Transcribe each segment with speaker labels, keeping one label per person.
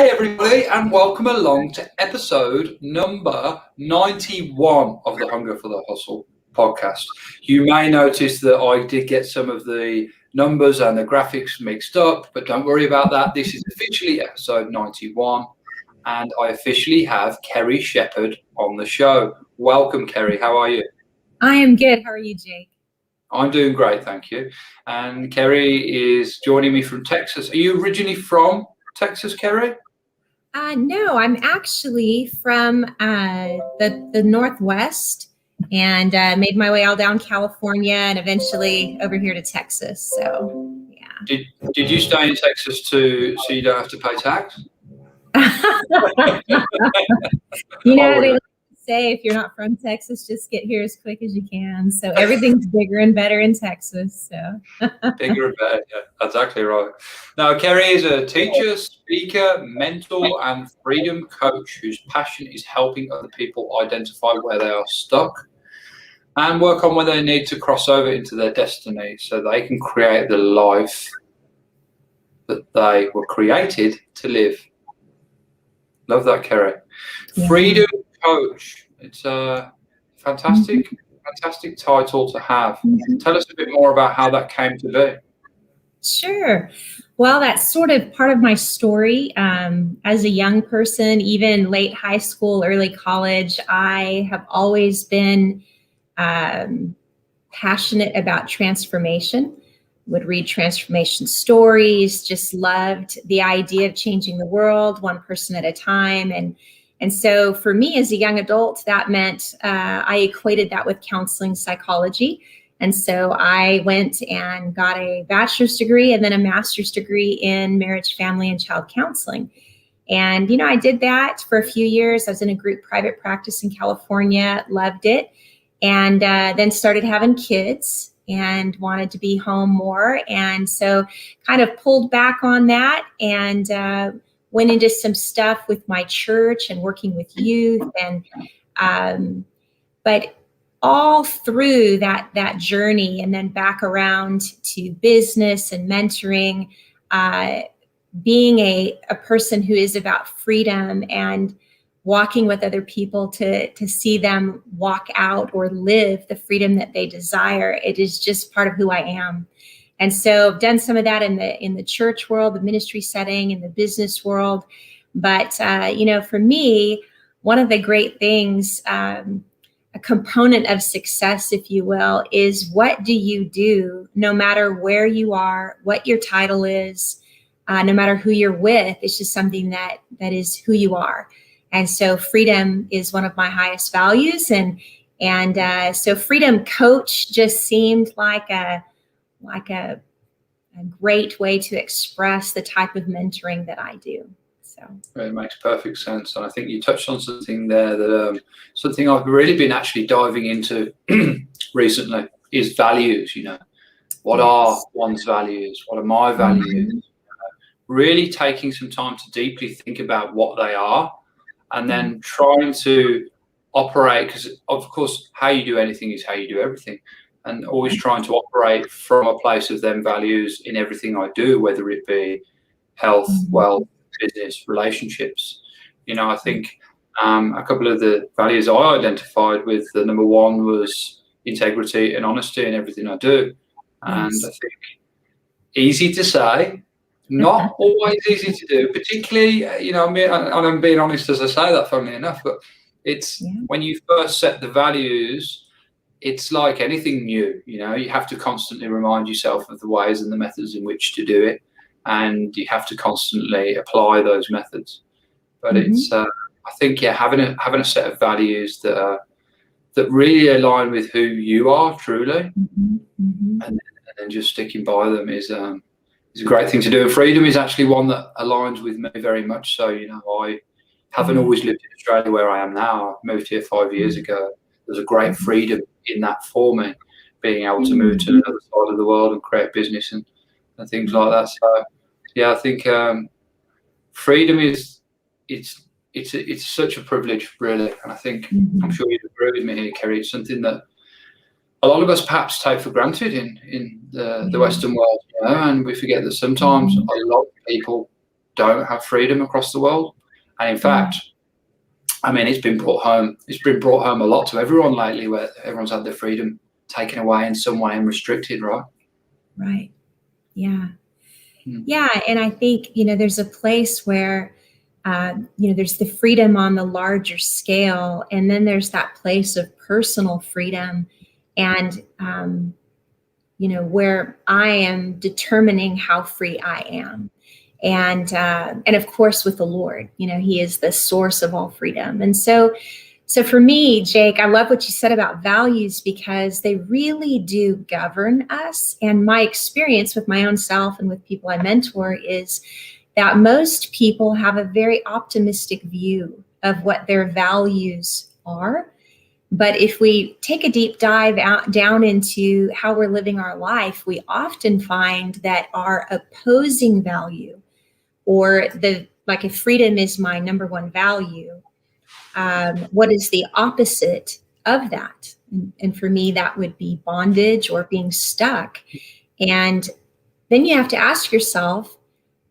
Speaker 1: Hey everybody, and welcome along to episode number 91 of the Hunger for the Hustle podcast. You may notice that I did get some of the numbers and the graphics mixed up, but don't worry about that. This is officially episode 91, and I officially have Kerri Shepard on the show. Welcome, Kerri. How are you?
Speaker 2: I am good. How are you, Jake?
Speaker 1: I'm doing great, thank you. And Kerri is joining me from Texas. Are you originally from Texas, Kerri?
Speaker 2: No, I'm actually from the Northwest and made my way all down California and eventually over here to Texas. So, yeah.
Speaker 1: Did you stay in Texas so you don't have to pay tax?
Speaker 2: They like to say if you're not from Texas, just get here as quick as you can. So everything's bigger and better in Texas. So
Speaker 1: bigger and better, yeah, exactly right. Now, Kerri is a teacher, speaker, mentor, and freedom coach whose passion is helping other people identify where they are stuck and work on where they need to cross over into their destiny so they can create the life that they were created to live. Love that, Kerri. Yeah. Freedom coach. It's a fantastic title to have. Tell us a bit more about how that came to be.
Speaker 2: Sure. Well, that's sort of part of my story. As a young person, even late high school, early college, I have always been passionate about transformation. Would read transformation stories, just loved the idea of changing the world one person at a time. And so for me as a young adult, that meant I equated that with counseling psychology. And so I went and got a bachelor's degree and then a master's degree in marriage, family, and child counseling. And, I did that for a few years. I was in a group private practice in California, loved it, and then started having kids and wanted to be home more. And so kind of pulled back on that and went into some stuff with my church and working with youth. And but all through that journey and then back around to business and mentoring, being a person who is about freedom and walking with other people to see them walk out or live the freedom that they desire. It is just part of who I am. And so I've done some of that in the church world, the ministry setting, in the business world. But, for me, one of the great things, a component of success, if you will, is what do you do no matter where you are, what your title is, no matter who you're with. It's just something that is who you are. And so freedom is one of my highest values. And so freedom coach just seemed like a great way to express the type of mentoring that I do. So
Speaker 1: it makes perfect sense. And I think you touched on something there that something I've really been actually diving into recently is values. What are one's values? What are my values? Really taking some time to deeply think about what they are and then trying to operate, because of course how you do anything is how you do everything, and always trying to operate from a place of them values in everything I do, whether it be health, wealth, business, relationships. I think a couple of the values I identified with, the number one was integrity and honesty in everything I do. And I think easy to say, not always easy to do, particularly, and I'm being honest as I say that, funnily enough, but it's when you first set the values, it's like anything new, you have to constantly remind yourself of the ways and the methods in which to do it, and you have to constantly apply those methods. But it's, I think, having a set of values that really align with who you are truly, and then just sticking by them is a great thing to do. And freedom is actually one that aligns with me very much so. I haven't always lived in Australia where I am now. I moved here 5 years ago. There's a great freedom in that for me, being able to move to another side of the world and create business and things like that. So, I think freedom it's such a privilege, really. And I think, I'm sure you'd agree with me here, Kerri, it's something that a lot of us perhaps take for granted in the Western world, and we forget that sometimes a lot of people don't have freedom across the world. And in fact, I mean, it's been brought home. It's been brought home a lot to everyone lately, where everyone's had their freedom taken away in some way and restricted, right?
Speaker 2: Right. Yeah. Yeah. And I think, there's a place where, there's the freedom on the larger scale. And then there's that place of personal freedom and, where I am determining how free I am. And of course, with the Lord, he is the source of all freedom. And so for me, Jake, I love what you said about values, because they really do govern us. And my experience with my own self and with people I mentor is that most people have a very optimistic view of what their values are. But if we take a deep dive down into how we're living our life, we often find that our opposing value, or if freedom is my number one value, what is the opposite of that? And for me, that would be bondage or being stuck. And then you have to ask yourself,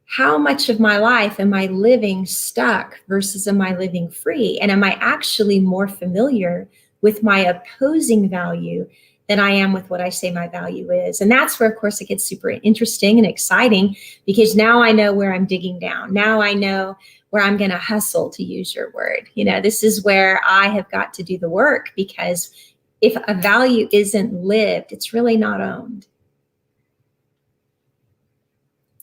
Speaker 2: how much of my life am I living stuck versus am I living free? And am I actually more familiar with my opposing value than I am with what I say my value is? And that's where, of course, it gets super interesting and exciting, because now I know where I'm digging down. Now I know where I'm going to hustle, to use your word. This is where I have got to do the work, because if a value isn't lived, it's really not owned.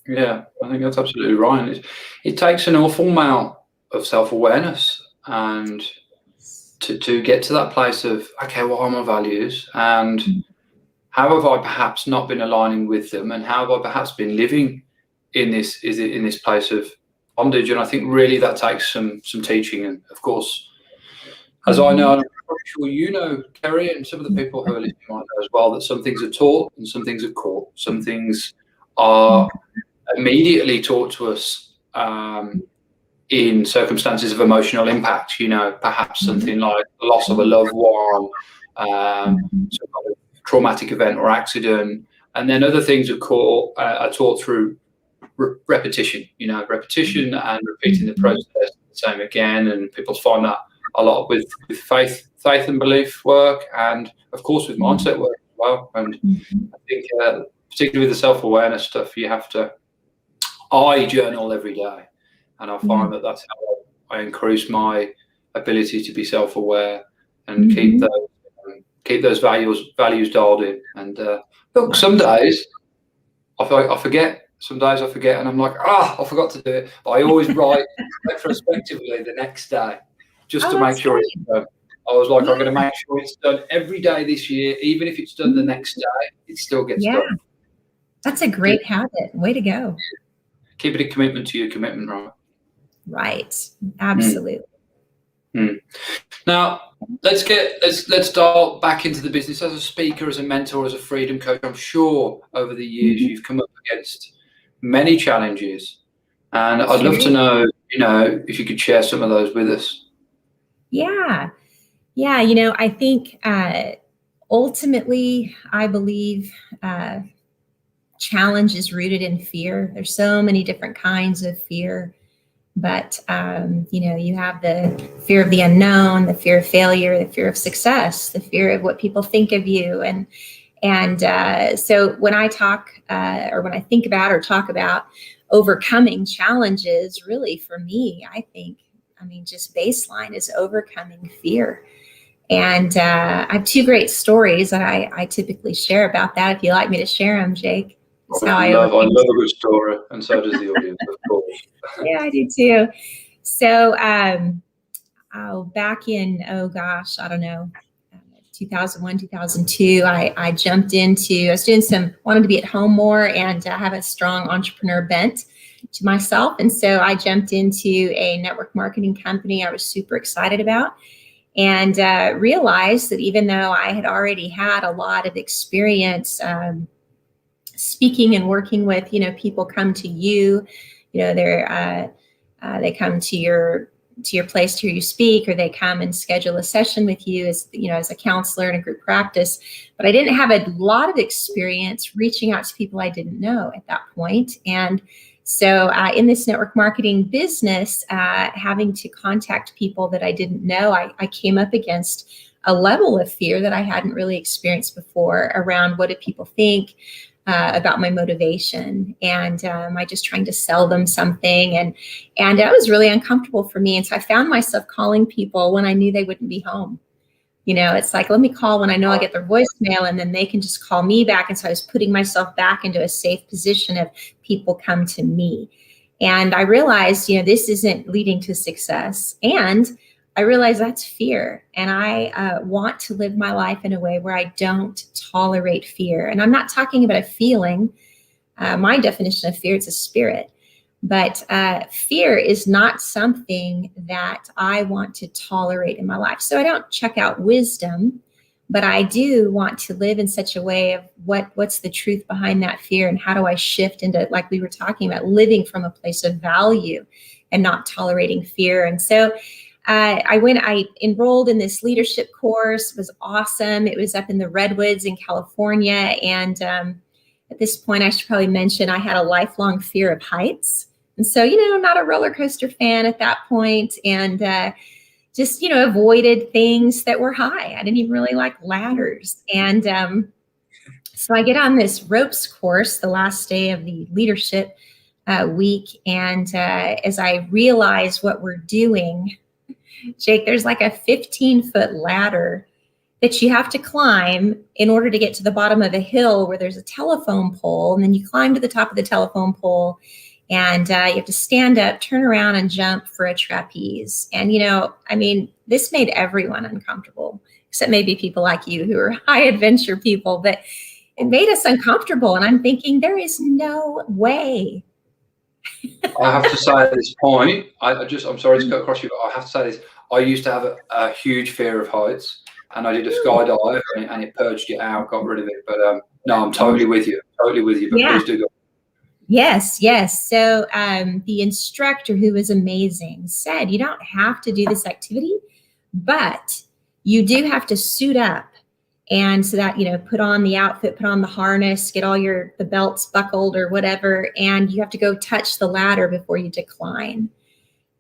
Speaker 1: Yeah, I think that's absolutely right. It takes an awful amount of self-awareness and to get to that place of, okay, what are my values, and how have I perhaps not been aligning with them, and how have I perhaps been living in this place of bondage? And I think really that takes some teaching. And of course, as I know, and I'm pretty sure you know, Kerri, and some of the people who are listening might know as well, that some things are taught and some things are caught. Some things are immediately taught to us in circumstances of emotional impact, perhaps something like the loss of a loved one, some kind of traumatic event or accident. And then other things are taught through repetition, repetition and repeating the process the same again. And people find that a lot with faith and belief work, and of course with mindset work as well. And I think particularly with the self-awareness stuff, I journal every day, and I find that that's how I increase my ability to be self-aware and keep those values dialed in. And look, some days I forget. Some days I forget, and I'm like, I forgot to do it. But I always write retrospectively the next day, just to make sure it's done. I was like, I'm going to make sure it's done every day this year, even if it's done the next day, it still gets done.
Speaker 2: That's a great habit. Way to go.
Speaker 1: Keep it a commitment to your commitment, right?
Speaker 2: Right. Absolutely.
Speaker 1: Now, let's dial back into the business. As a speaker, as a mentor, as a freedom coach, I'm sure over the years you've come up against many challenges, and I'd love to know, if you could share some of those with us.
Speaker 2: Yeah. I think ultimately, I believe challenge is rooted in fear. There's so many different kinds of fear, but you have the fear of the unknown, the fear of failure, the fear of success, the fear of what people think of you, and so when I talk or when I think about or talk about overcoming challenges, really for me, just baseline is overcoming fear. And I have two great stories that I typically share about that. If you'd like me to share them, Jake.
Speaker 1: I love a good story, and so does the audience, of course.
Speaker 2: Yeah, I do too. So back in, 2001, 2002, I jumped into, wanted to be at home more and have a strong entrepreneur bent to myself. And so I jumped into a network marketing company I was super excited about, and realized that even though I had already had a lot of experience speaking and working with, people come to you, they come to your place to hear you speak, or they come and schedule a session with you as a counselor in a group practice. But I didn't have a lot of experience reaching out to people I didn't know at that point. And So in this network marketing business, having to contact people that I didn't know, I came up against a level of fear that I hadn't really experienced before around what do people think about my motivation, and am I just trying to sell them something? And that was really uncomfortable for me. And so I found myself calling people when I knew they wouldn't be home. It's like, let me call when I know I get their voicemail, and then they can just call me back. And so I was putting myself back into a safe position of people come to me. And I realized, this isn't leading to success. And I realized that's fear. And I want to live my life in a way where I don't tolerate fear. And I'm not talking about a feeling. My definition of fear, it's a spirit. But fear is not something that I want to tolerate in my life. So I don't check out wisdom, but I do want to live in such a way of what's the truth behind that fear, and how do I shift into, like we were talking about, living from a place of value and not tolerating fear. And so I enrolled in this leadership course. It was awesome. It was up in the Redwoods in California. And at this point, I should probably mention I had a lifelong fear of heights. And so, not a roller coaster fan at that point, and just, avoided things that were high. I didn't even really like ladders. And so I get on this ropes course the last day of the leadership week. And as I realize what we're doing, Jake, there's like a 15-foot ladder that you have to climb in order to get to the bottom of a hill where there's a telephone pole. And then you climb to the top of the telephone pole, and you have to stand up, turn around, and jump for a trapeze. And, this made everyone uncomfortable, except maybe people like you who are high adventure people, but it made us uncomfortable. And I'm thinking, there is no way.
Speaker 1: I have to say at this point, I'm sorry to cut across you, but I have to say this. I used to have a huge fear of heights, and I did a skydive, and it purged it out, got rid of it. But no, I'm totally with you. But yeah. Please do go.
Speaker 2: Yes. So the instructor, who was amazing, said, you don't have to do this activity, but you do have to suit up. And so that, put on the outfit, put on the harness, get all the belts buckled or whatever, and you have to go touch the ladder before you decline.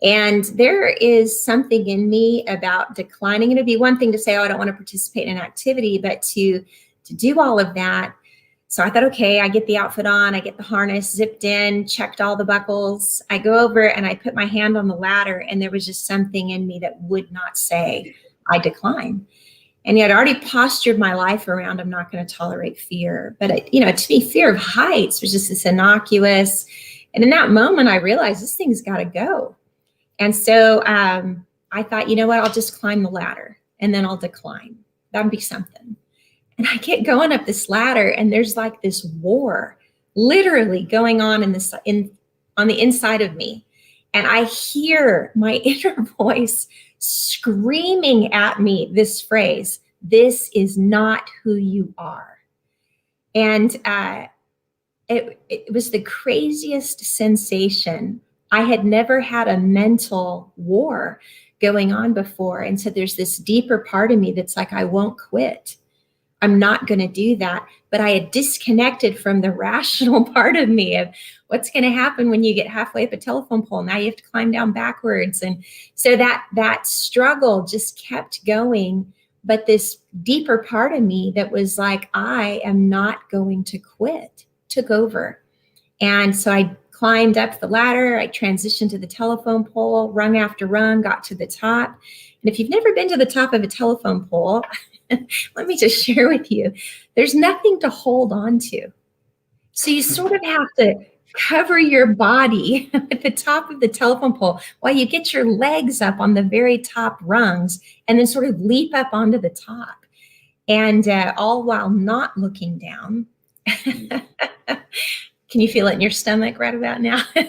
Speaker 2: And there is something in me about declining. It'd be one thing to say, oh, I don't want to participate in an activity, but to do all of that. So I thought, okay, I get the outfit on, I get the harness zipped in, checked all the buckles. I go over and I put my hand on the ladder, and there was just something in me that would not say, I decline. And yet I'd already postured my life around, I'm not going to tolerate fear. But, to me, fear of heights was just this innocuous. And in that moment, I realized this thing's got to go. And so I thought, you know what, I'll just climb the ladder and then I'll decline. That'd be something. And I get going up this ladder, and there's like this war literally going on on the inside of me. And I hear my inner voice screaming at me this phrase, this is not who you are. And it was the craziest sensation. I had never had a mental war going on before. And so there's this deeper part of me that's like, I won't quit. I'm not going to do that. But I had disconnected from the rational part of me of what's going to happen when you get halfway up a telephone pole. Now you have to climb down backwards. And so that struggle just kept going. But this deeper part of me that was like, I am not going to quit, took over. And so I climbed up the ladder. I transitioned to the telephone pole, rung after rung, got to the top. And if you've never been to the top of a telephone pole, let me just share with you, there's nothing to hold on to. So you sort of have to cover your body at the top of the telephone pole while you get your legs up on the very top rungs and then sort of leap up onto the top. And all while not looking down. Can you feel it in your stomach right about now?
Speaker 1: Yeah,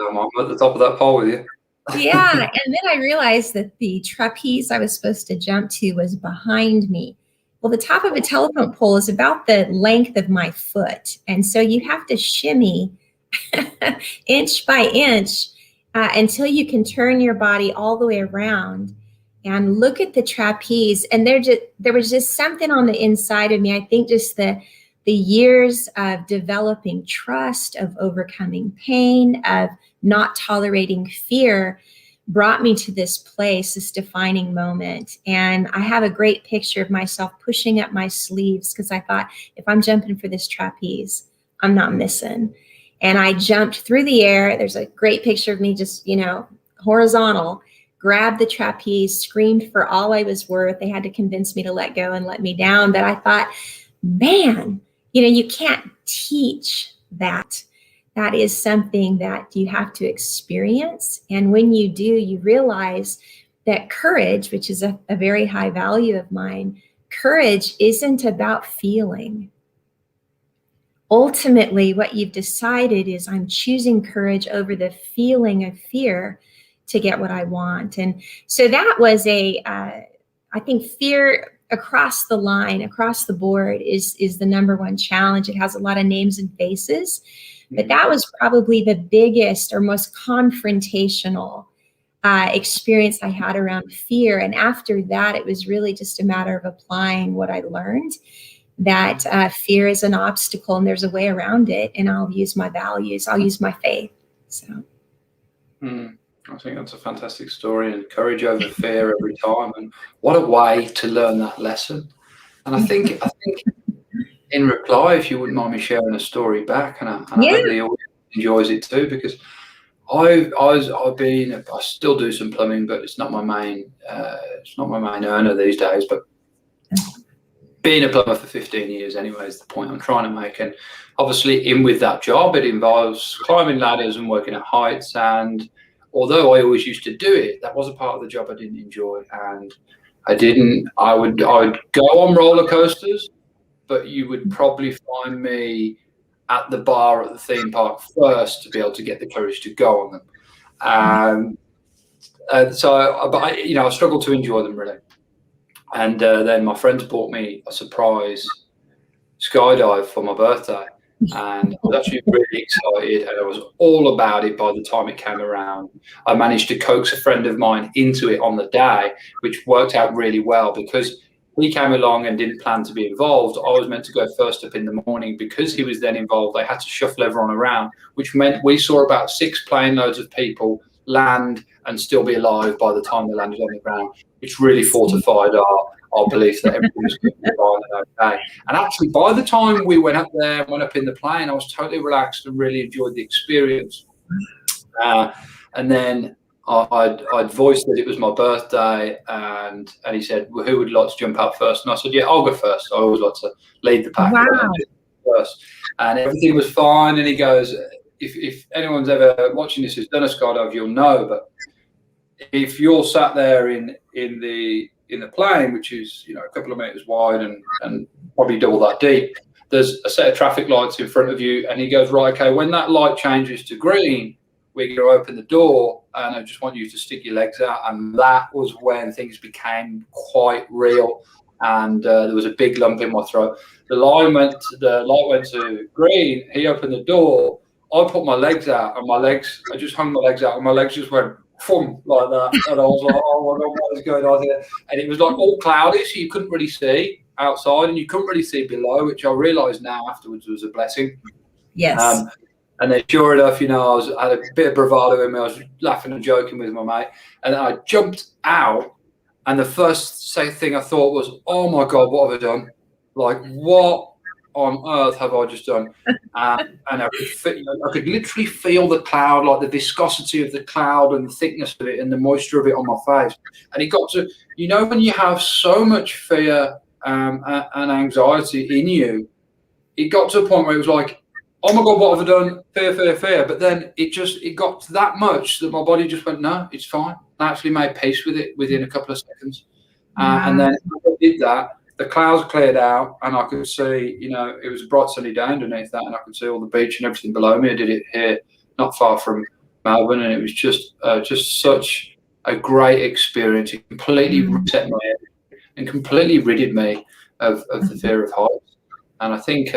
Speaker 1: I'm at the top of that pole with you.
Speaker 2: Yeah, and then I realized that the trapeze I was supposed to jump to was behind me. Well, the top of a telephone pole is about the length of my foot. And so you have to shimmy inch by inch until you can turn your body all the way around and look at the trapeze. And there was just something on the inside of me. I think just the the years of developing trust, of overcoming pain, of not tolerating fear brought me to this place, this defining moment. And I have a great picture of myself pushing up my sleeves because I thought, if I'm jumping for this trapeze, I'm not missing. And I jumped through the air. There's a great picture of me just, horizontal, grabbed the trapeze, screamed for all I was worth. They had to convince me to let go and let me down. But I thought, man, you can't teach that. That is something that you have to experience. And when you do, you realize that courage, which is a very high value of mine, courage isn't about feeling. Ultimately, what you've decided is I'm choosing courage over the feeling of fear to get what I want. And so that was I think fear across the line, across the board is the number one challenge. It has a lot of names and faces. But that was probably the biggest or most confrontational experience I had around fear. And after that, it was really just a matter of applying what I learned, that fear is an obstacle and there's a way around it. And I'll use my values. I'll use my faith. So.
Speaker 1: I think that's a fantastic story, and courage over fear every time. And what a way to learn that lesson. And I think in reply, if you wouldn't mind me sharing a story back, and I hope the audience enjoys it too, because I still do some plumbing, but it's not my main earner these days. But being a plumber for 15 years anyway is the point I'm trying to make. And obviously with that job, it involves climbing ladders and working at heights. And although I always used to do it, that was a part of the job I didn't enjoy. And I would go on roller coasters, but you would probably find me at the bar at the theme park first to be able to get the courage to go on them. I struggled to enjoy them really. And then my friends bought me a surprise skydive for my birthday. And I was actually really excited, and I was all about it by the time it came around. I managed to coax a friend of mine into it on the day, which worked out really well because he came along and didn't plan to be involved. I was meant to go first up in the morning. Because he was then involved, they had to shuffle everyone around, which meant we saw about 6 plane loads of people land and still be alive by the time they landed on the ground, which really fortified our belief that everything was going to be fine and okay. And actually, by the time we went up there and went up in the plane, I was totally relaxed and really enjoyed the experience. And then I'd voiced that it was my birthday, and he said, well, who would like to jump out first? And I said, yeah, I'll go first. I always like to lead the pack.
Speaker 2: Wow.
Speaker 1: First. And everything was fine. And he goes, if anyone's ever watching this who's done a skydive, you'll know, but if you're sat there in the plane, which is a couple of meters wide and probably double that deep, there's a set of traffic lights in front of you. And he goes, right, okay, when that light changes to green, we're going to open the door, and I just want you to stick your legs out. And that was when things became quite real, and there was a big lump in my throat. The light went to green. He opened the door. I put my legs out, and I just hung my legs out, and my legs just went boom, like that. And I was like, oh my God, what is going on here? And it was like all cloudy, so you couldn't really see outside, and you couldn't really see below, which I realised now afterwards was a blessing.
Speaker 2: Yes.
Speaker 1: And then sure enough, I had a bit of bravado in me. I was laughing and joking with my mate. And then I jumped out, and the first thing I thought was, oh my God, what have I done? Like, what on earth have I just done? And I could literally feel the cloud, like the viscosity of the cloud and the thickness of it and the moisture of it on my face. And it got to, when you have so much fear and anxiety in you, it got to a point where it was like, oh my God, what have I done? Fear, fear, fear. But then it got to that much that my body just went, no, it's fine. I actually made peace with it within a couple of seconds. And then I did that. The clouds cleared out, and I could see, it was a bright sunny day underneath that, and I could see all the beach and everything below me. I did it here, not far from Melbourne, and it was just such a great experience. It completely reset my head and completely ridded me of the fear of heights. And I think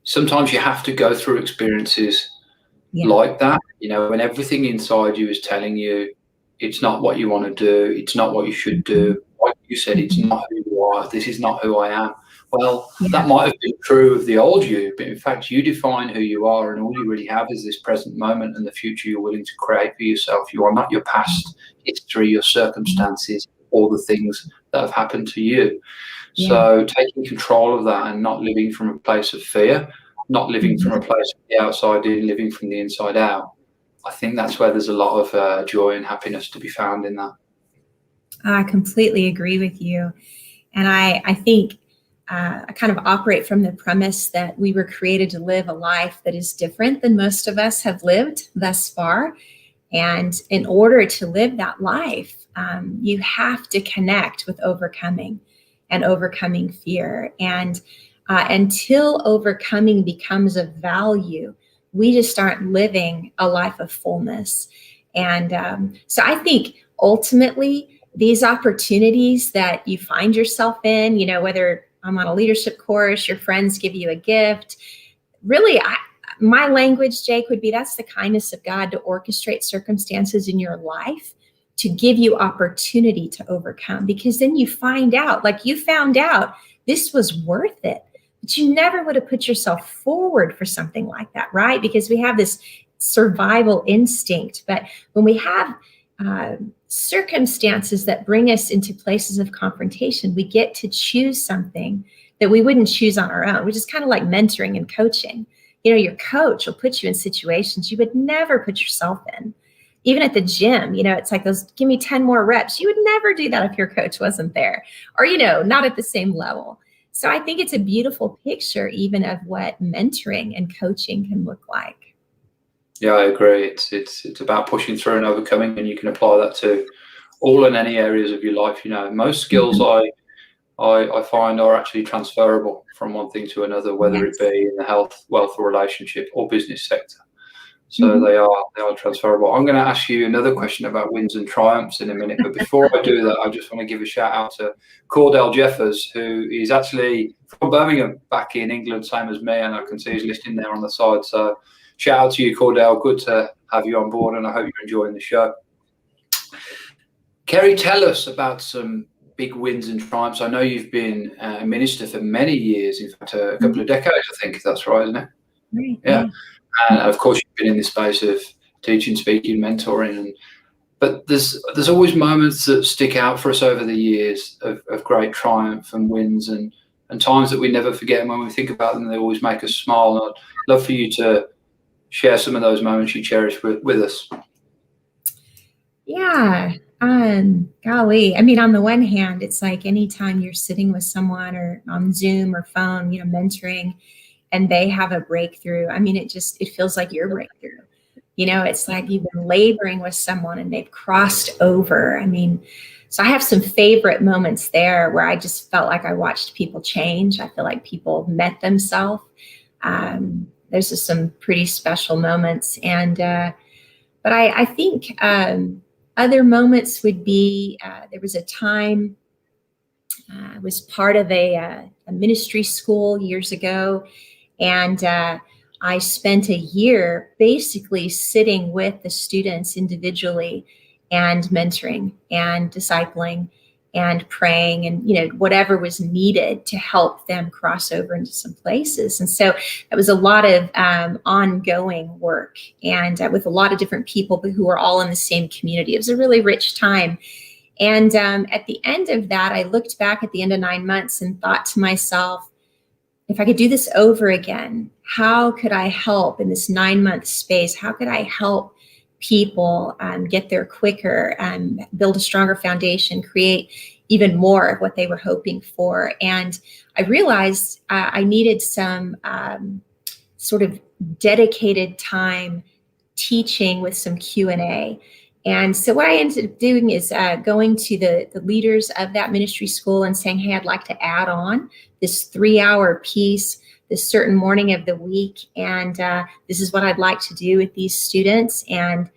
Speaker 1: sometimes you have to go through experiences like that, when everything inside you is telling you it's not what you want to do, it's not what you should do. Like you said, it's not who you are. This is not who I am. Well,
Speaker 2: Yeah.
Speaker 1: that might have been true of the old you, but in fact, you define who you are, and all you really have is this present moment and the future you're willing to create for yourself. You are not your past history, your circumstances, or the things that have happened to you. So taking control of that and not living from a place of fear, not living from a place of the outside in, living from the inside out, I think that's where there's a lot of joy and happiness to be found in that.
Speaker 2: I completely agree with you. And I think I kind of operate from the premise that we were created to live a life that is different than most of us have lived thus far. And in order to live that life, you have to connect with overcoming and overcoming fear. And until overcoming becomes of value, we just aren't living a life of fullness. And so I think ultimately, these opportunities that you find yourself in, whether I'm on a leadership course, your friends give you a gift, really, my language, Jake, would be that's the kindness of God to orchestrate circumstances in your life to give you opportunity to overcome, because then you find out, like you found out this was worth it, but you never would have put yourself forward for something like that, right? Because we have this survival instinct. But when we have circumstances that bring us into places of confrontation, we get to choose something that we wouldn't choose on our own, which is kind of like mentoring and coaching. Your coach will put you in situations you would never put yourself in. Even at the gym, it's like those, give me 10 more reps. You would never do that if your coach wasn't there, or, not at the same level. So I think it's a beautiful picture even of what mentoring and coaching can look like.
Speaker 1: Yeah, I agree. It's about pushing through and overcoming, and you can apply that to all and any areas of your life. Most skills I find are actually transferable from one thing to another, whether it be in the health, wealth, or relationship or business sector. So they are transferable. I'm going to ask you another question about wins and triumphs in a minute, but before I do that, I just want to give a shout out to Cordell Jeffers, who is actually from Birmingham, back in England, same as me, and I can see he's listing there on the side. So shout out to you, Cordell. Good to have you on board, and I hope you're enjoying the show. Kerri, tell us about some big wins and triumphs. I know you've been a minister for many years, in fact, a couple of decades, I think, if that's right, isn't it?
Speaker 2: Right.
Speaker 1: Yeah. And of course, you've been in the space of teaching, speaking, mentoring, but there's always moments that stick out for us over the years of great triumph and wins and times that we never forget. And when we think about them, they always make us smile. And I'd love for you to share some of those moments you cherish with us.
Speaker 2: Yeah. Golly. I mean, on the one hand, it's like anytime you're sitting with someone or on Zoom or phone, mentoring, and they have a breakthrough. I mean, it feels like your breakthrough. It's like you've been laboring with someone and they've crossed over. I mean, so I have some favorite moments there where I just felt like I watched people change. I feel like people met themselves. There's just some pretty special moments. And, but I think other moments would be, there was a time I was part of a ministry school years ago. And I spent a year basically sitting with the students individually and mentoring and discipling and praying and, whatever was needed to help them cross over into some places. And so it was a lot of ongoing work and with a lot of different people who were all in the same community. It was a really rich time. And at the end of that, I looked back at the end of 9 months and thought to myself, if I could do this over again, how could I help in this 9-month space? How could I help people get there quicker and build a stronger foundation, create even more of what they were hoping for? And I realized I needed some sort of dedicated time teaching with some Q&A. And so what I ended up doing is going to the leaders of that ministry school and saying, hey, I'd like to add on this 3-hour piece this certain morning of the week. And this is what I'd like to do with these students. And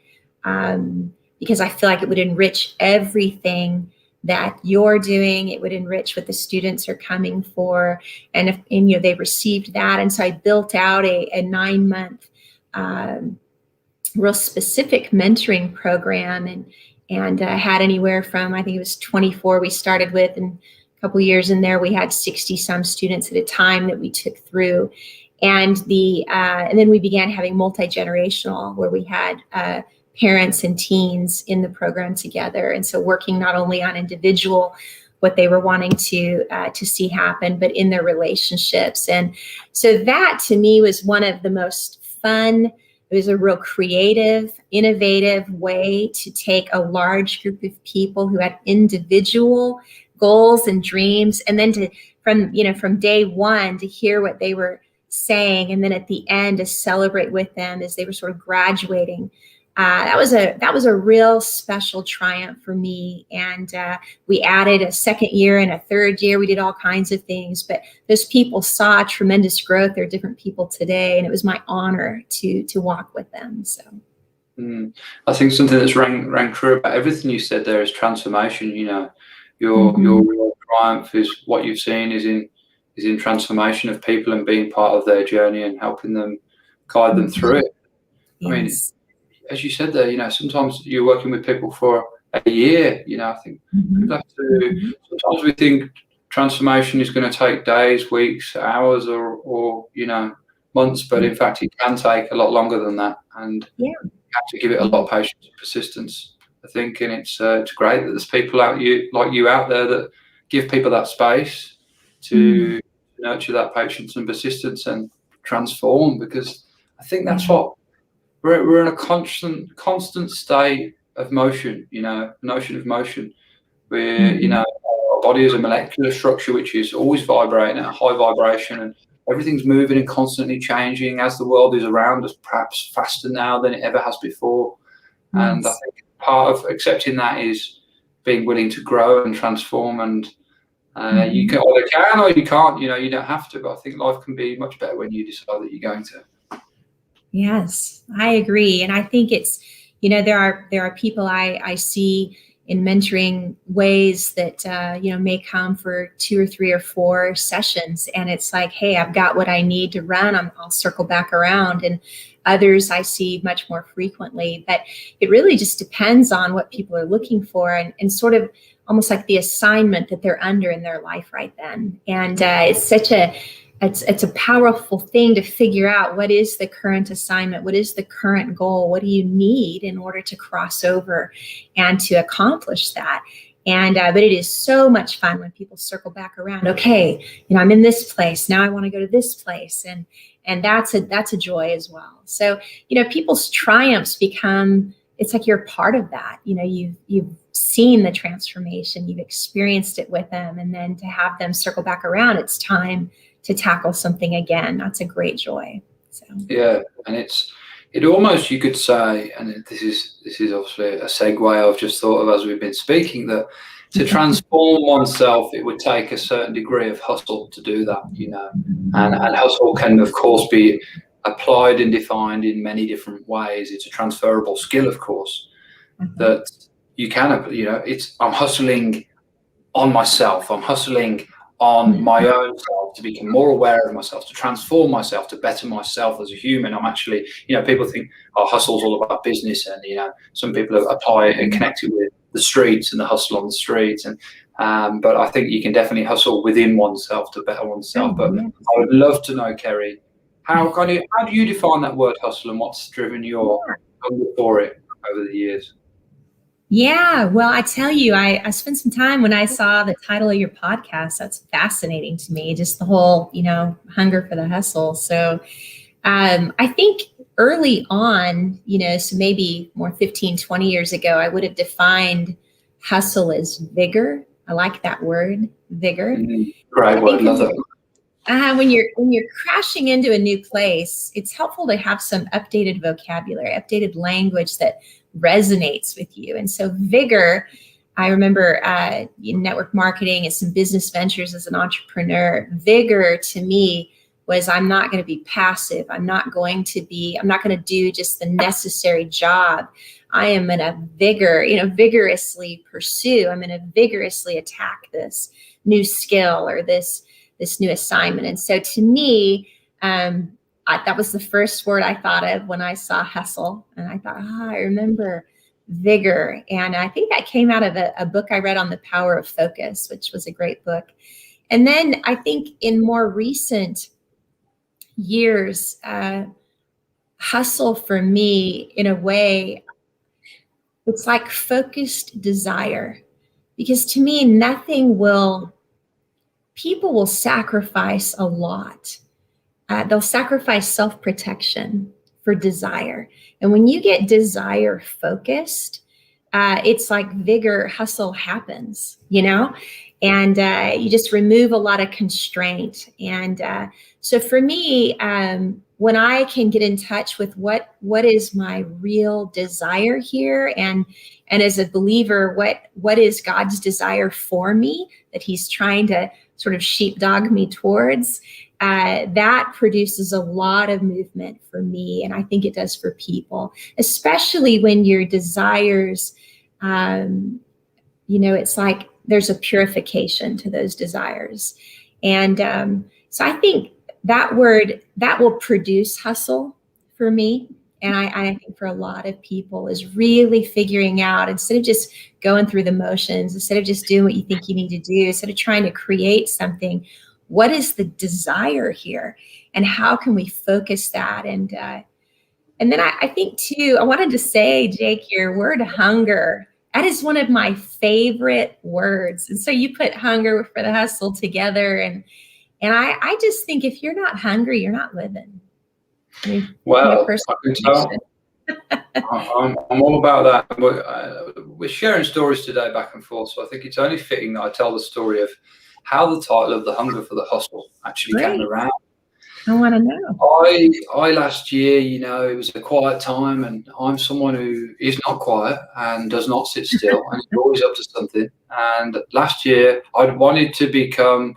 Speaker 2: because I feel like it would enrich everything that you're doing, it would enrich what the students are coming for. And they received that. And so I built out a 9-month real specific mentoring program and had anywhere from, I think it was 24 we started with and couple years in there, we had 60 some students at a time that we took through. And then we began having multi-generational, where we had parents and teens in the program together. And so working not only on individual, what they were wanting to see happen, but in their relationships. And so that to me was one of the most fun. It was a real creative, innovative way to take a large group of people who had individual goals and dreams, and then from day one to hear what they were saying, and then at the end to celebrate with them as they were sort of graduating. That was a real special triumph for me. And we added a second year and a third year. We did all kinds of things, but those people saw tremendous growth. They're different people today, and it was my honor to walk with them. So
Speaker 1: I think something that's rang true about everything you said there is transformation. Your real triumph is what you've seen is in transformation of people and being part of their journey and helping them, guide them through it.
Speaker 2: Yes.
Speaker 1: I mean, as you said there, sometimes you're working with people for a year. I think people have to. Sometimes we think transformation is going to take days, weeks, hours, or months, but in fact, it can take a lot longer than that, and you have to give it a lot of patience and persistence, I think. And it's great that there's people like you out there that give people that space to nurture that patience and persistence and transform, because I think that's what. We're in a constant state of motion, notion of motion. Our body is a molecular structure which is always vibrating at a high vibration, and everything's moving and constantly changing as the world is around us, perhaps faster now than it ever has before. And I think part of accepting that is being willing to grow and transform. And you can or you can't. You don't have to. But I think life can be much better when you decide that you're going to.
Speaker 2: Yes, I agree. And I think it's, there are people I see in mentoring ways that, may come for 2 or 3 or 4 sessions. And it's like, hey, I've got what I need to run. I'll circle back around. And others I see much more frequently. But it really just depends on what people are looking for, and sort of almost like the assignment that they're under in their life right then. And it's a powerful thing to figure out what is the current assignment, what is the current goal, what do you need in order to cross over and to accomplish that. And but it is so much fun when people circle back around. Okay, I'm in this place now. I want to go to this place, and that's a joy as well. So people's triumphs become. It's like you're part of that. You've seen the transformation, you've experienced it with them, and then to have them circle back around, it's time to tackle something again. That's a great joy. So
Speaker 1: yeah, and it almost, you could say, and this is obviously a segue I've just thought of as we've been speaking, that to transform oneself, it would take a certain degree of hustle to do that, and hustle can of course be applied and defined in many different ways. It's a transferable skill, of course, that you can, I'm hustling on myself. I'm hustling on my own self to become more aware of myself, to transform myself, to better myself as a human. I'm actually, people think, hustle's all about business, and some people apply it and connect it with the streets and the hustle on the streets, and but I think you can definitely hustle within oneself to better oneself. But I would love to know, Kerri, how do you define that word hustle, and what's driven your hunger for it over the years?
Speaker 2: Yeah, well, I tell you, I spent some time when I saw the title of your podcast. That's fascinating to me, just the whole, hunger for the hustle. So I think early on, so maybe more 15, 20 years ago, I would have defined hustle as vigor. I like that word, vigor.
Speaker 1: Right, well, I love that.
Speaker 2: When you're crashing into a new place, it's helpful to have some updated vocabulary, updated language that resonates with you. And so vigor, I remember in network marketing and some business ventures as an entrepreneur, vigor to me was, I'm not going to be passive. I'm not going to do just the necessary job. I am going to vigorously pursue. I'm going to vigorously attack this new skill or this new assignment. And so to me, that was the first word I thought of when I saw hustle. And I thought, I remember vigor. And I think that came out of a book I read on the power of focus, which was a great book. And then I think in more recent years, hustle for me, in a way, it's like focused desire. Because to me, people will sacrifice a lot. They'll sacrifice self-protection for desire. And when you get desire focused, it's like vigor, hustle happens, and you just remove a lot of constraint. And so for me, when I can get in touch with what is my real desire here, and as a believer, what is God's desire for me that he's trying to sort of sheepdog me towards, that produces a lot of movement for me. And I think it does for people, especially when your desires, it's like there's a purification to those desires. And so I think that word, that will produce hustle for me. And I think for a lot of people is really figuring out, instead of just going through the motions, instead of just doing what you think you need to do, instead of trying to create something, what is the desire here? And how can we focus that? And then I think too, I wanted to say, Jake, your word hunger, that is one of my favorite words. And so you put hunger for the hustle together. And I just think if you're not hungry, you're not living.
Speaker 1: Well, I can tell. I'm all about that. We're sharing stories today back and forth, so I think it's only fitting that I tell the story of how the title of The Hunger for the Hustle actually came around.
Speaker 2: I want to know.
Speaker 1: I last year, it was a quiet time, and I'm someone who is not quiet and does not sit still and is always up to something. And last year, I'd wanted to become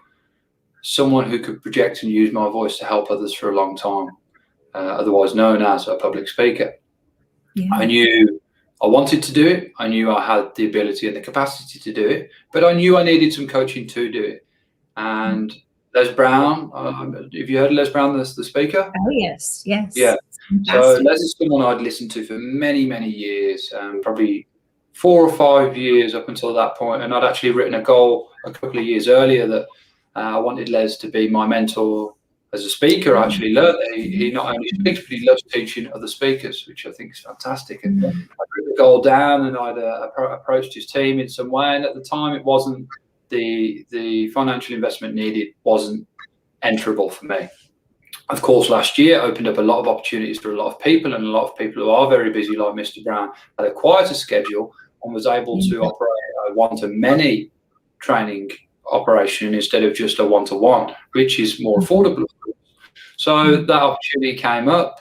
Speaker 1: someone who could project and use my voice to help others for a long time. Otherwise known as a public speaker. Yeah. I knew I wanted to do it. I knew I had the ability and the capacity to do it, but I knew I needed some coaching to do it. And Les Brown, have you heard of Les Brown, the speaker?
Speaker 2: Oh, yes. Yeah.
Speaker 1: So Les is someone I'd listened to for many, many years, probably 4 or 5 years up until that point. And I'd actually written a goal a couple of years earlier that I wanted Les to be my mentor. As a speaker, I actually learned that he not only speaks, but he loves teaching other speakers, which I think is fantastic. And I put the goal down, and I'd approached his team in some way. And at the time, it wasn't the financial investment needed wasn't enterable for me. Of course, last year opened up a lot of opportunities for a lot of people, and a lot of people who are very busy, like Mr. Brown, had a quieter schedule and was able to operate a one-to-many training operation instead of just a one-to-one, which is more affordable. So that opportunity came up.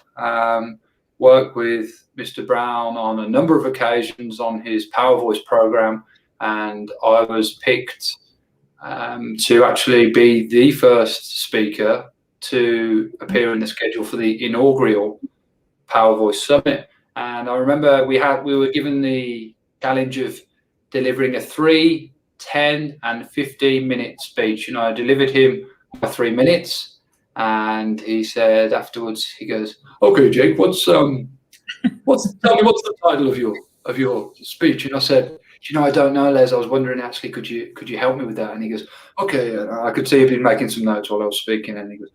Speaker 1: Worked with Mr. Brown on a number of occasions on his Power Voice program, and I was picked to actually be the first speaker to appear in the schedule for the inaugural Power Voice Summit. And I remember we were given the challenge of delivering a 3, 10, and 15-minute speech. I delivered him by 3 minutes. And he said afterwards, he goes, "Okay, Jake, tell me what's the title of your speech?" And I said, "I don't know, Les. I was wondering actually, could you help me with that?" And he goes, "Okay." And I could see he'd been making some notes while I was speaking, and he goes,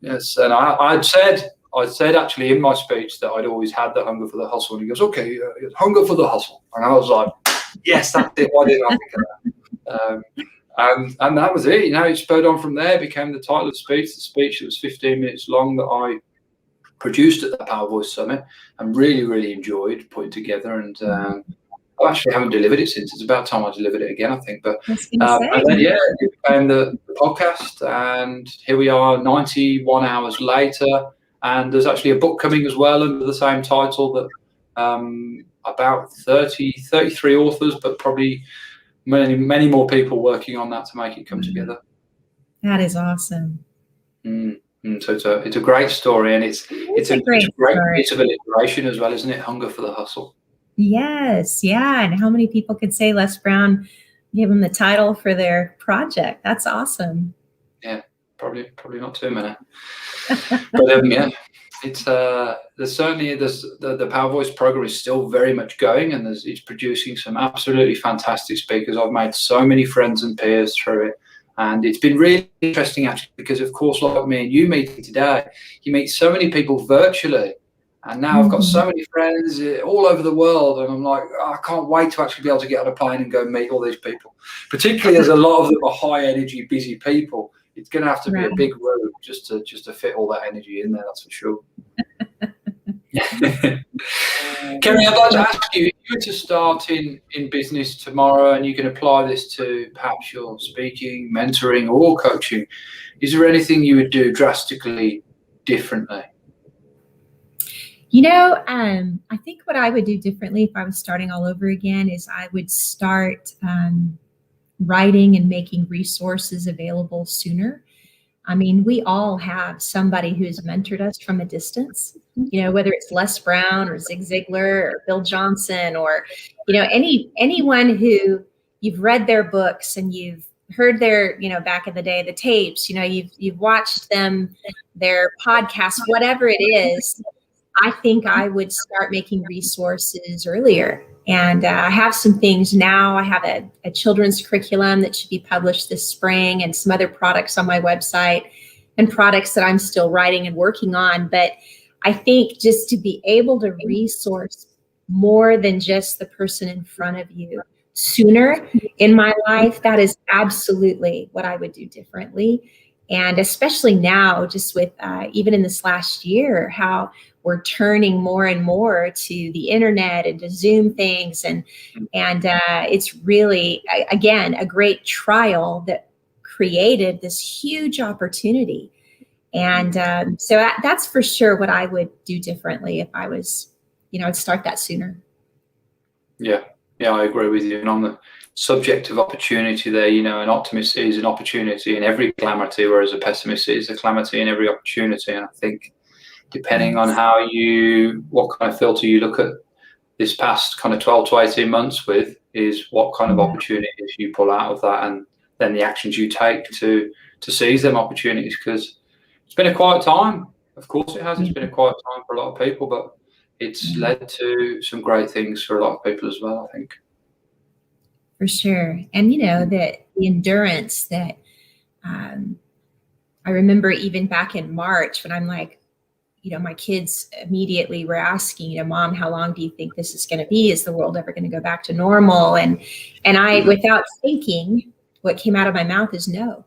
Speaker 1: "Yes." And I said actually in my speech that I'd always had the hunger for the hustle. And he goes, "Okay, hunger for the hustle." And I was like, "Yes, that's it. Why didn't I think of that?" And that was it. It spurred on from there, became the title of the speech. The speech that was 15 minutes long that I produced at the Power Voice Summit and really, really enjoyed putting together. And I actually haven't delivered it since. It's about time I delivered it again, I think. But and then, it became the podcast. And here we are 91 hours later. And there's actually a book coming as well under the same title that about 33 authors, but probably many more people working on that to make it come together.
Speaker 2: That is awesome.
Speaker 1: So it's a great story, and it's a great piece of alliteration as well, isn't it? Hunger for the hustle.
Speaker 2: Yes, yeah. And how many people could say Les Brown gave them the title for their project? That's awesome.
Speaker 1: Yeah, probably not too many. But yeah. it's there's certainly the Power Voice program is still very much going, and it's producing some absolutely fantastic speakers. I've made so many friends and peers through it, and it's been really interesting actually, because of course, like me and you meeting today, you meet so many people virtually, and now I've got so many friends all over the world, and I'm like, I can't wait to actually be able to get on a plane and go meet all these people, particularly as a lot of them are high energy, busy people. It's going to have to be a big room just to fit all that energy in there, that's for sure. Kerri, I'd like to ask you, if you were to start in business tomorrow and you can apply this to perhaps your speaking, mentoring or coaching, is there anything you would do drastically differently?
Speaker 2: You know, I think what I would do differently if I was starting all over again is I would start writing and making resources available sooner. I mean, we all have somebody who's mentored us from a distance, you know, whether it's Les Brown or Zig Ziglar or Bill Johnson or, you know, anyone who you've read their books and you've heard their, you know, back in the day, the tapes, you know, you've watched them, their podcasts, whatever it is. I think I would start making resources earlier. And I have some things now. I have a children's curriculum that should be published this spring and some other products on my website and products that I'm still writing and working on. But I think just to be able to resource more than just the person in front of you sooner in my life, that is absolutely what I would do differently. And especially now, just with even in this last year, how we're turning more and more to the internet and to Zoom things. And it's really, again, a great trial that created this huge opportunity. And so that's for sure what I would do differently if I was, you know, I'd start that sooner.
Speaker 1: Yeah, I agree with you. And on the subject of opportunity there, you know, an optimist sees an opportunity in every calamity, whereas a pessimist sees a calamity in every opportunity. And I think depending on what kind of filter you look at this past kind of 12 to 18 months with, is what kind of opportunities you pull out of that, and then the actions you take to seize them opportunities. Because it's been a quiet time. Of course it has. It's been a quiet time for a lot of people, but it's led to some great things for a lot of people as well, I think.
Speaker 2: For sure. And, you know, the endurance that I remember even back in March when I'm like, you know, my kids immediately were asking, you know, Mom, how long do you think this is going to be? Is the world ever going to go back to normal? And I, without thinking, what came out of my mouth is no.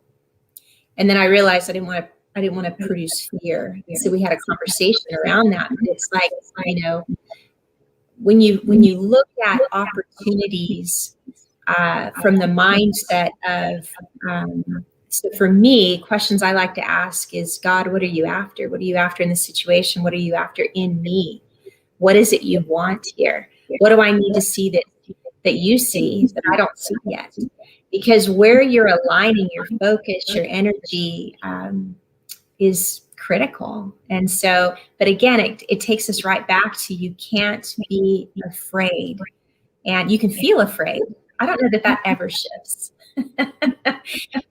Speaker 2: And then I realized I didn't want to produce fear. So we had a conversation around that. And it's like, you know, when you look at opportunities from the mindset of, so for me, questions I like to ask is, God, what are you after? What are you after in this situation? What are you after in me? What is it you want here? What do I need to see that you see that I don't see yet? Because where you're aligning your focus, your energy is critical. And so, but again, it takes us right back to, you can't be afraid, and you can feel afraid. I don't know that ever shifts.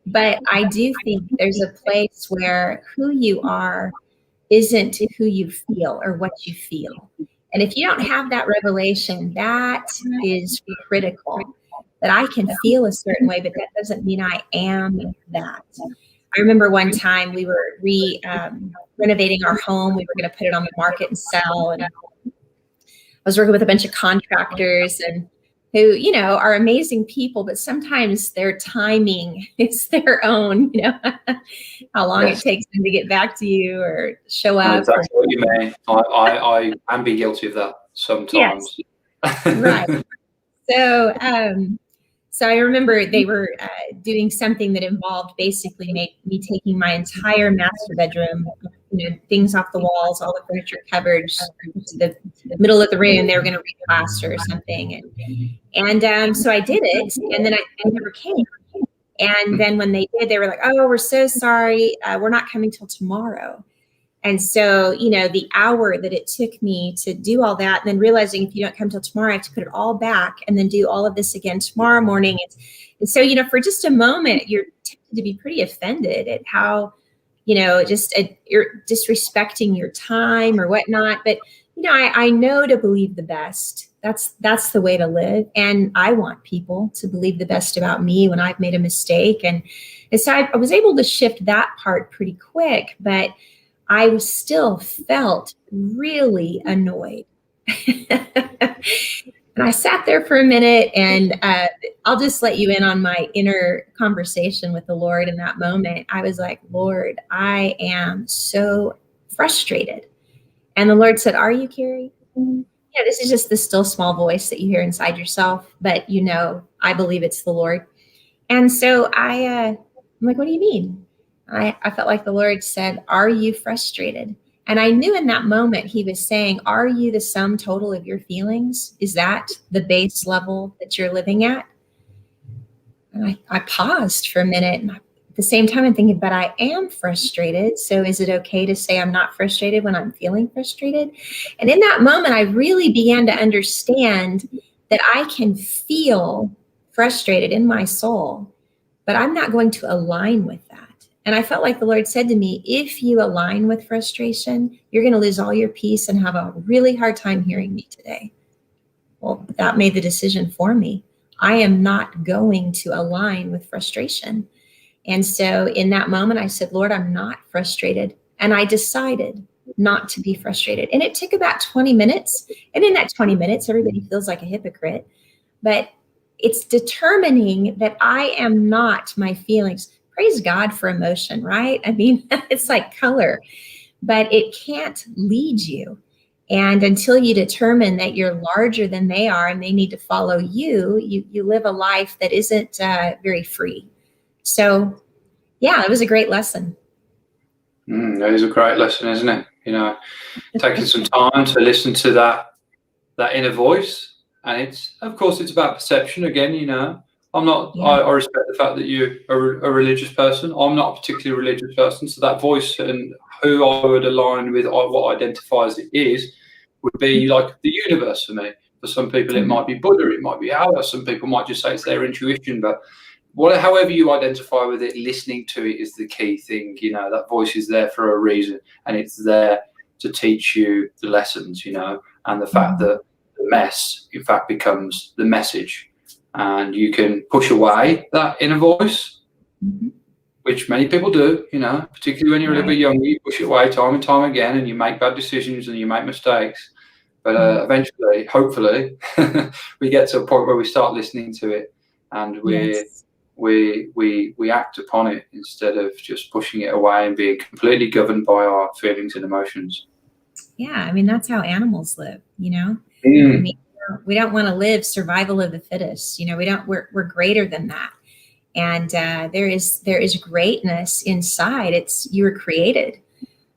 Speaker 2: But I do think there's a place where who you are isn't who you feel or what you feel. And if you don't have that revelation, that is critical. That I can feel a certain way, but that doesn't mean I am that. I remember one time we were renovating our home. We were going to put it on the market and sell. And I was working with a bunch of contractors and who, you know, are amazing people, but sometimes their timing is their own, you know, how long it takes them to get back to you or show up.
Speaker 1: Exactly what you mean. I am be guilty of that sometimes.
Speaker 2: Yes. Right. So I remember they were doing something that involved basically me taking my entire master bedroom, you know, things off the walls, all the furniture covered to the middle of the room. They were going to replaster or something. And so I did it, and then I never came. And then when they did, they were like, "Oh, we're so sorry. We're not coming till tomorrow." And so, you know, the hour that it took me to do all that, and then realizing if you don't come till tomorrow, I have to put it all back and then do all of this again tomorrow morning. And so, you know, for just a moment, you're tempted to be pretty offended at how just you're disrespecting your time or whatnot. But, I know to believe the best. That's the way to live. And I want people to believe the best about me when I've made a mistake. And so I was able to shift that part pretty quick, but I still felt really annoyed. And I sat there for a minute, and I'll just let you in on my inner conversation with the Lord in that moment. I was like, Lord, I am so frustrated. And the Lord said, are you, Kerri? Yeah, this is just the still small voice that you hear inside yourself, but I believe it's the Lord. And so I'm like, what do you mean? I felt like the Lord said, are you frustrated? And I knew in that moment he was saying, are you the sum total of your feelings? Is that the base level that you're living at? And I paused for a minute, and at the same time I'm thinking, but I am frustrated. So is it okay to say I'm not frustrated when I'm feeling frustrated? And in that moment, I really began to understand that I can feel frustrated in my soul, but I'm not going to align with that. And I felt like the Lord said to me, if you align with frustration, you're going to lose all your peace and have a really hard time hearing me today. Well, that made the decision for me. I am not going to align with frustration. And so in that moment, I said, Lord, I'm not frustrated. And I decided not to be frustrated. And it took about 20 minutes. And in that 20 minutes, everybody feels like a hypocrite. But it's determining that I am not my feelings. Praise God for emotion, right? I mean, it's like color, but it can't lead you. And until you determine that you're larger than they are and they need to follow you, you live a life that isn't very free. So, yeah, it was a great lesson.
Speaker 1: That is a great lesson, isn't it? Taking some time to listen to that inner voice. And it's about perception again. I'm not,
Speaker 2: Yeah.
Speaker 1: I respect the fact that you're a religious person. I'm not a particularly religious person. So that voice and who I would align with, what identifies it is, would be like the universe for me. For some people, it might be Buddha, it might be Allah. Some people might just say it's their intuition. But however you identify with it, listening to it is the key thing. That voice is there for a reason, and it's there to teach you the lessons, and the fact that the mess, in fact, becomes the message. And you can push away that inner voice, which many people do, particularly when you're a little bit younger. You push it away time and time again, and you make bad decisions and you make mistakes. But eventually, hopefully, we get to a point where we start listening to it, and we act upon it instead of just pushing it away and being completely governed by our feelings and emotions.
Speaker 2: Yeah, I mean, that's how animals live, I mean, we don't want to live survival of the fittest. We're greater than that. And there is greatness inside. You were created,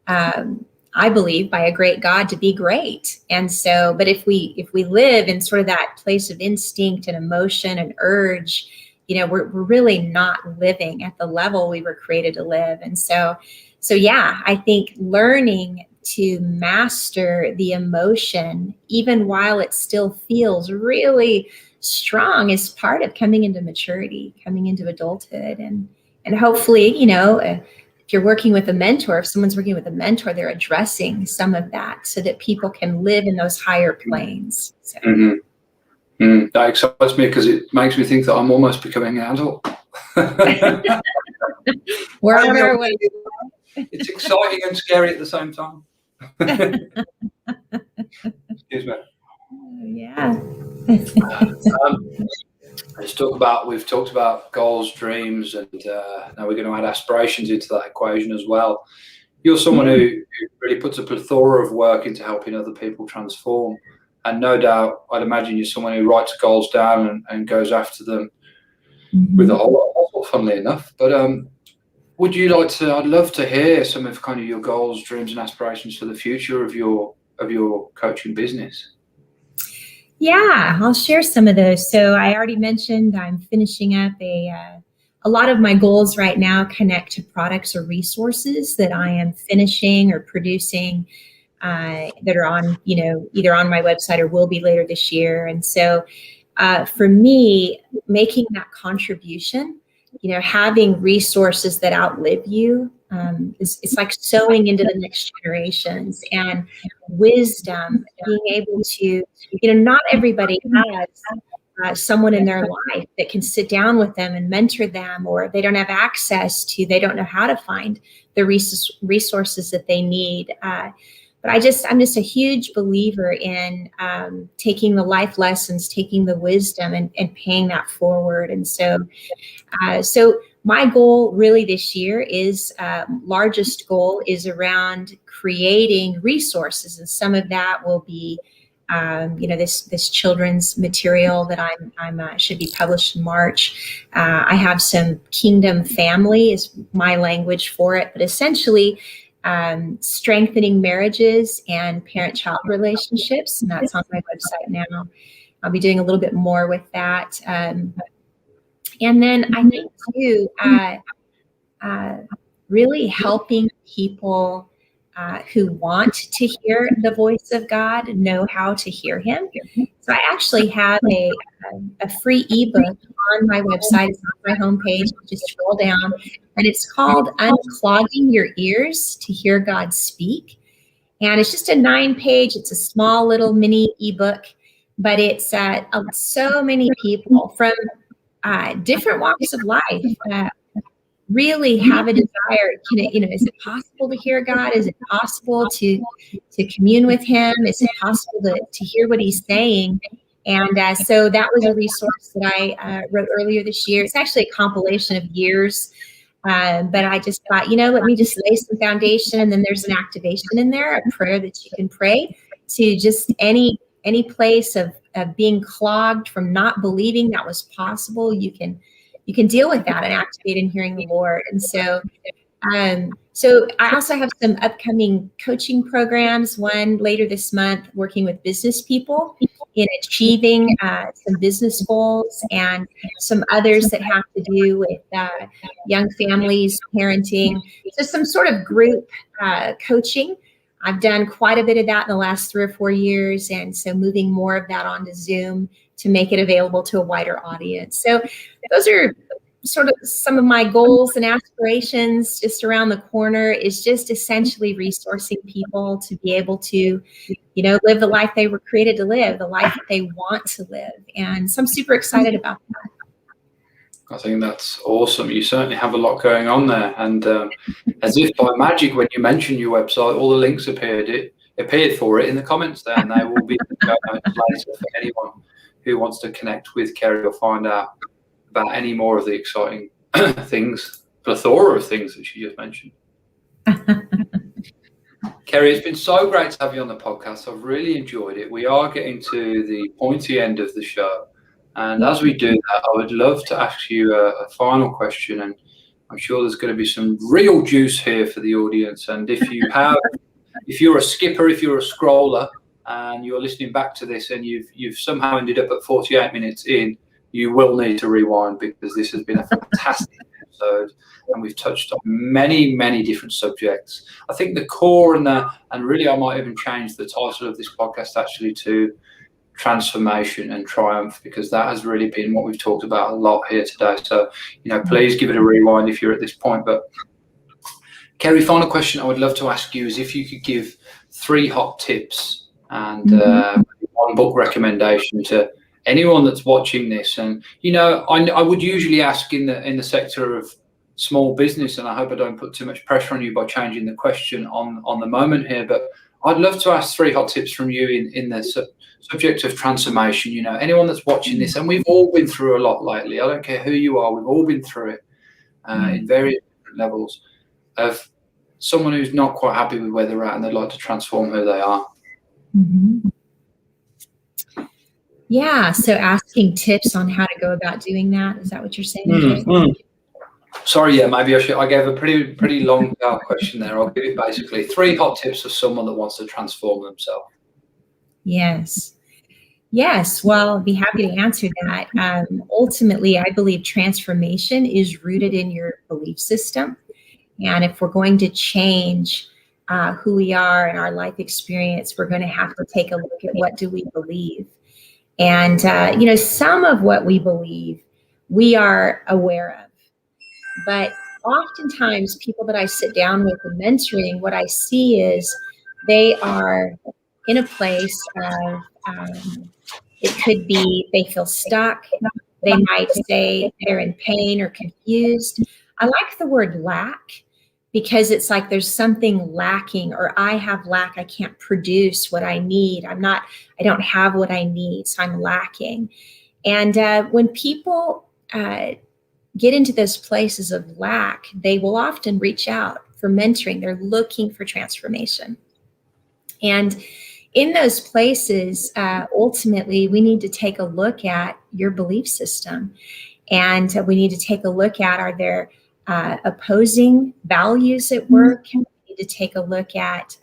Speaker 2: I believe, by a great God to be great. And so, but if we live in sort of that place of instinct and emotion and urge, we're really not living at the level we were created to live. And so yeah, I think learning to master the emotion, even while it still feels really strong, is part of coming into maturity, coming into adulthood. And hopefully, if you're working with a mentor, if someone's working with a mentor, they're addressing some of that so that people can live in those higher planes. So.
Speaker 1: That excites me because it makes me think that I'm almost becoming an adult.
Speaker 2: We're on our way.
Speaker 1: It's exciting and scary at the same time. Excuse me.
Speaker 2: Yeah.
Speaker 1: We've talked about goals, dreams, and now we're going to add aspirations into that equation as well. You're someone who really puts a plethora of work into helping other people transform. And no doubt, I'd imagine you're someone who writes goals down and goes after them with a whole lot of hustle, funnily enough. But I'd love to hear some of kind of your goals, dreams, and aspirations for the future of your coaching business.
Speaker 2: Yeah, I'll share some of those. So I already mentioned I'm finishing up a lot of my goals right now connect to products or resources that I am finishing or producing that are on, either on my website or will be later this year. And so for me, making that contribution, having resources that outlive you it's like sowing into the next generations, and wisdom, being able to, not everybody has someone in their life that can sit down with them and mentor them, or they don't have access to, they don't know how to find the resources that they need. But I'm just a huge believer in taking the life lessons, taking the wisdom, and paying that forward. And so my goal really this year is, largest goal is around creating resources. And some of that will be, this children's material that I'm should be published in March. I have some kingdom family is my language for it, but essentially strengthening marriages and parent-child relationships. And that's on my website now. I'll be doing a little bit more with that. And then I think too, really helping people who want to hear the voice of God know how to hear Him. So I actually have a free ebook on my website. It's on my homepage. Just scroll down, and it's called "Unclogging Your Ears to Hear God Speak." And it's just a 9-page. It's a small little mini ebook, but it's so many people from different walks of life really have a desire. Is it possible to hear God? Is it possible to commune with Him? Is it possible to hear what He's saying? And so that was a resource that I wrote earlier this year. It's actually a compilation of years, but I just thought, let me just lay some foundation, and then there's an activation in there, a prayer that you can pray to just any place of being clogged from not believing that was possible. You can deal with that and activate in hearing the Lord. And so I also have some upcoming coaching programs, one later this month, working with business people in achieving some business goals, and some others that have to do with young families, parenting. So some sort of group coaching. I've done quite a bit of that in the last 3 or 4 years. And so moving more of that onto Zoom to make it available to a wider audience. So those are sort of some of my goals and aspirations just around the corner, is just essentially resourcing people to be able to, live the life they were created to live, the life that they want to live. And so I'm super excited about that.
Speaker 1: I think that's awesome. You certainly have a lot going on there. And as if by magic, when you mentioned your website, all the links appeared for it in the comments there, and they will be later for anyone who wants to connect with Kerri or find out about any more of the exciting plethora of things that she just mentioned. Kerri, it's been so great to have you on the podcast. I've really enjoyed it. We are getting to the pointy end of the show. And as we do that, I would love to ask you a final question, and I'm sure there's going to be some real juice here for the audience. And if you're a skipper, if you're a scroller, and you're listening back to this, and you've somehow ended up at 48 minutes in, you will need to rewind, because this has been a fantastic episode, and we've touched on many, many different subjects. I think the core and really I might even change the title of this podcast actually to Transformation and Triumph, because that has really been what we've talked about a lot here today. So, please give it a rewind if you're at this point. But Kerri, final question I would love to ask you is if you could give 3 hot tips and one book recommendation to anyone that's watching this. And I would usually ask in the sector of small business, and I hope I don't put too much pressure on you by changing the question on the moment here, but I'd love to ask 3 hot tips from you in the subject of transformation. Anyone that's watching this, and we've all been through a lot lately. I don't care who you are, we've all been through it in various different levels, of someone who's not quite happy with where they're at and they'd like to transform who they are.
Speaker 2: Mm-hmm. Yeah, so asking tips on how to go about doing that. Is that what you're saying?
Speaker 1: Mm-hmm. Sorry, yeah, maybe I gave a pretty long question there. I'll give it basically 3 hot tips for someone that wants to transform themselves.
Speaker 2: Yes. Well, I'd be happy to answer that. Ultimately, I believe transformation is rooted in your belief system. And if we're going to change who we are and our life experience, we're going to have to take a look at what do we believe. And, some of what we believe, we are aware of. But oftentimes people that I sit down with in mentoring, what I see is they are in a place of, it could be they feel stuck. They might say they're in pain or confused. I like the word lack because it's like there's something lacking, or I have lack. I can't produce what I need. I don't have what I need, so I'm lacking. And when people get into those places of lack, they will often reach out for mentoring. They're looking for transformation. And in those places, ultimately, we need to take a look at your belief system. And we need to take a look at, are there opposing values at work? We need to take a look at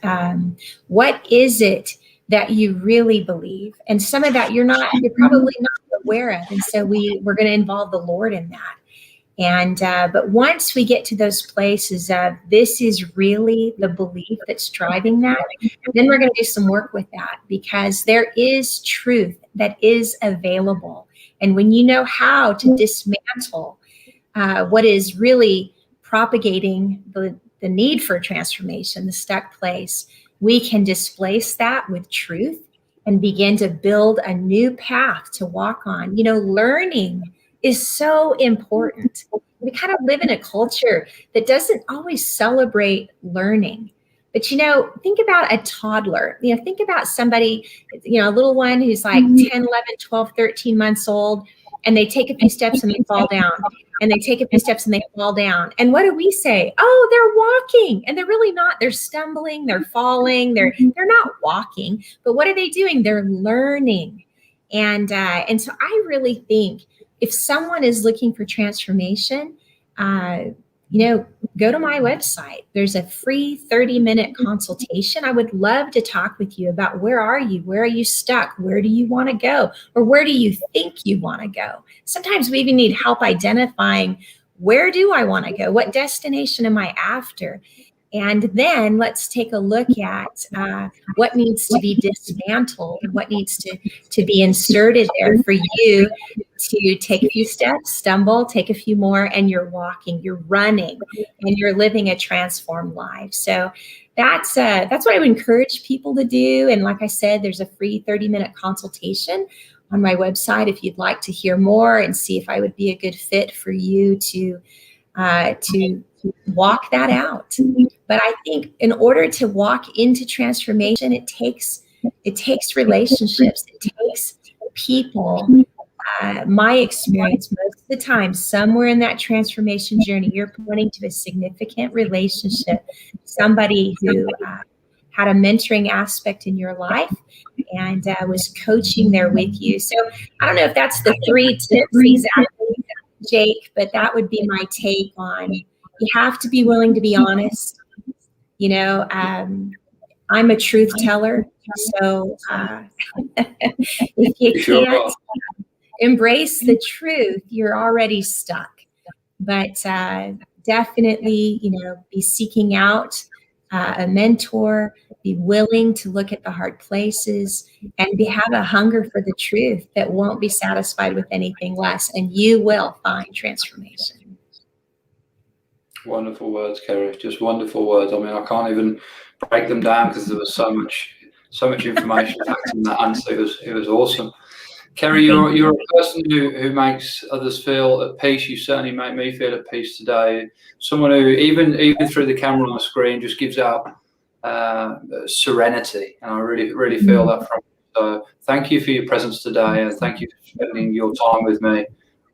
Speaker 2: what is it that you really believe? And some of that you're probably not aware of. And so we're going to involve the Lord in that. And but once we get to those places of this is really the belief that's driving that, then we're going to do some work with that, because there is truth that is available. And when you know how to dismantle what is really propagating the need for transformation, the stuck place, we can displace that with truth and begin to build a new path to walk on. Learning is so important. We kind of live in a culture that doesn't always celebrate learning. But, think about a toddler. Think about somebody, a little one who's like 10, 11, 12, 13 months old, and they take a few steps and they fall down. And they take a few steps and they fall down. And what do we say? Oh, they're walking. And they're really not. They're stumbling. They're falling. They're not walking. But what are they doing? They're learning. And so I really think if someone is looking for transformation, go to my website. There's a free 30-minute consultation. I would love to talk with you about where are you? Where are you stuck? Where do you want to go? Or where do you think you want to go? Sometimes we even need help identifying, where do I want to go? What destination am I after? And then let's take a look at what needs to be dismantled and what needs to be inserted there for you to take a few steps, stumble, take a few more, and you're walking, you're running, and you're living a transformed life. So that's what I would encourage people to do. And like I said, there's a free 30-minute consultation on my website if you'd like to hear more and see if I would be a good fit for you to walk that out. But I think in order to walk into transformation, it takes relationships. It takes people. My experience, most of the time, somewhere in that transformation journey, you're pointing to a significant relationship, somebody who had a mentoring aspect in your life and was coaching there with you. So I don't know if that's the 3 tips exactly, Jake, but that would be my take on, you have to be willing to be honest. I'm a truth teller. So if you can't embrace the truth, you're already stuck. But definitely, be seeking out a mentor, be willing to look at the hard places, and have a hunger for the truth that won't be satisfied with anything less, and you will find transformation.
Speaker 1: Wonderful words, Kerri. Just wonderful words. I mean, I can't even break them down because there was so much information packed in that answer. It was awesome. Kerri, you're a person who makes others feel at peace. You certainly make me feel at peace today. Someone who, even through the camera on the screen, just gives out serenity, and I really feel that from you. So thank you for your presence today, and thank you for spending your time with me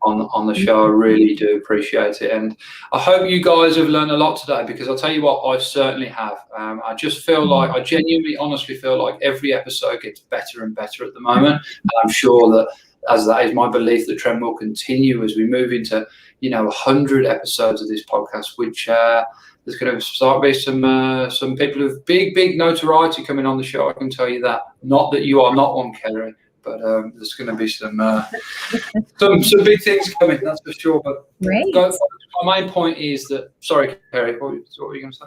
Speaker 1: on the show. I really do appreciate it, and I hope you guys have learned a lot today, because I'll tell you what, I certainly have. I just feel like, I genuinely, honestly feel like every episode gets better and better at the moment, and I'm sure that, as that is my belief, the trend will continue as we move into 100 episodes of this podcast, which there's going to start be some people with big notoriety coming on the show. I can tell you that. Not that you are not one, Kerri, but there's going to be some big things coming, that's for sure. But my main point is that, sorry, Kerri, what were you going to say?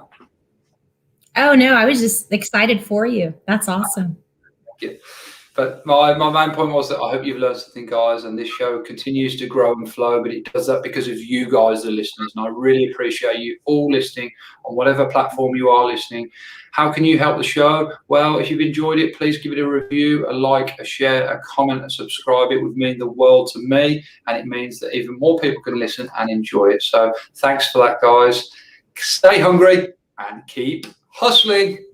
Speaker 2: Oh, no, I was just excited for you. That's awesome.
Speaker 1: Thank you. But my main point was that I hope you've learned something, guys, and this show continues to grow and flow, but it does that because of you guys, the listeners, and I really appreciate you all listening on whatever platform you are listening. How can you help the show? Well, if you've enjoyed it, please give it a review, a like, a share, a comment, a subscribe. It would mean the world to me, and it means that even more people can listen and enjoy it. So thanks for that, guys. Stay hungry and keep hustling.